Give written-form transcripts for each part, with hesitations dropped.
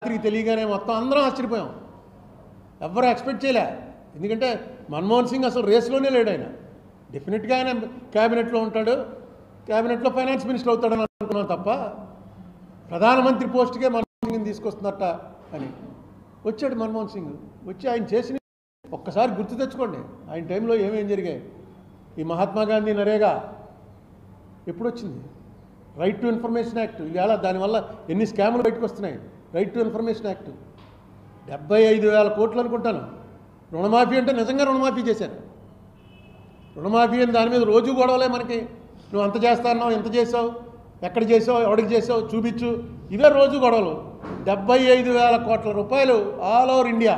రాత్రికి తెలియగానే మొత్తం అందరం ఆశ్చర్యపోయాం. ఎవరు ఎక్స్పెక్ట్ చేయలే. ఎందుకంటే మన్మోహన్ సింగ్ అసలు రేస్లోనే లేడు. ఆయన డెఫినెట్గా ఆయన క్యాబినెట్లో ఉంటాడు, క్యాబినెట్లో ఫైనాన్స్ మినిస్టర్ అవుతాడని అనుకున్నాం తప్ప ప్రధానమంత్రి పోస్ట్కే మన్మోహన్ సింగ్ని తీసుకొస్తున్నట్ట అని. వచ్చాడు మన్మోహన్ సింగ్. వచ్చి ఆయన చేసిన ఒక్కసారి గుర్తు తెచ్చుకోండి, ఆయన టైంలో ఏమేం జరిగాయి. ఈ మహాత్మా గాంధీ నరేగా ఎప్పుడు వచ్చింది? Right to information act. ఇవాళ దానివల్ల ఎన్ని స్కాములు బయటకు వస్తున్నాయి. రైట్ టు ఇన్ఫర్మేషన్ యాక్ట్ 75,000 కోట్లు అనుకుంటాను. రుణమాఫీ అంటే నిజంగా రుణమాఫీ చేశారు. రుణమాఫీ అని దాని మీద రోజు గొడవలే మనకి. నువ్వు అంత చేస్తాన్నావు, ఎంత చేసావు, ఎక్కడ చేసావు, ఎవరికి చేసావు చూపించు, ఇవే రోజు గొడవలు. 75,000 కోట్ల రూపాయలు ఆల్ ఓవర్ ఇండియా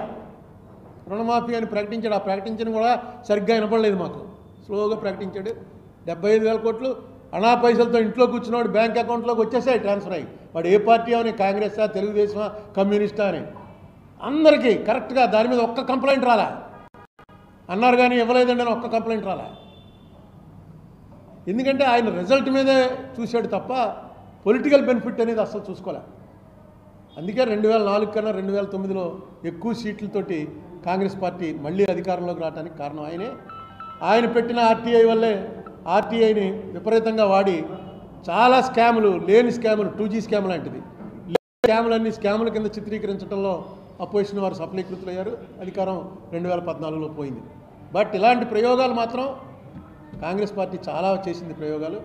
రుణమాఫీ అని ప్రకటించాడు. ఆ ప్రకటించిన కూడా సరిగ్గా వినపడలేదు మాకు, స్లోగా ప్రకటించాడు. 75,000 కోట్లు అనా పైసలతో ఇంట్లో కూర్చున్నాడు, బ్యాంక్ అకౌంట్లోకి వచ్చేసాయి ట్రాన్స్ఫర్ అయ్యి. వాడు ఏ పార్టీ అని, కాంగ్రెసా, తెలుగుదేశమా, కమ్యూనిస్టా అని అందరికీ కరెక్ట్గా దాని మీద ఒక్క కంప్లైంట్ రాలే. అన్నారు కానీ ఇవ్వలేదండి అని ఒక్క కంప్లైంట్ రాలే. ఎందుకంటే ఆయన రిజల్ట్ మీదే చూశాడు తప్ప పొలిటికల్ బెనిఫిట్ అనేది అస్సలు చూసుకోలే. అందుకే 2004 కన్నా 2009లో ఎక్కువ సీట్లతోటి కాంగ్రెస్ పార్టీ మళ్ళీ అధికారంలోకి రావడానికి కారణం ఆయనే. ఆయన పెట్టిన ఆర్టీఐ వల్లే ఆర్టీఐని విపరీతంగా వాడి చాలా స్కాములు, లేని స్కాములు, 2G స్కామ్ లాంటిది స్కాములన్నీ స్కాముల కింద చిత్రీకరించడంలో అపోజిషన్ వారు సఫలీకృతులయ్యారు. అధికారం 2014లో పోయింది. బట్ ఇలాంటి ప్రయోగాలు మాత్రం కాంగ్రెస్ పార్టీ చాలా చేసింది ప్రయోగాలు.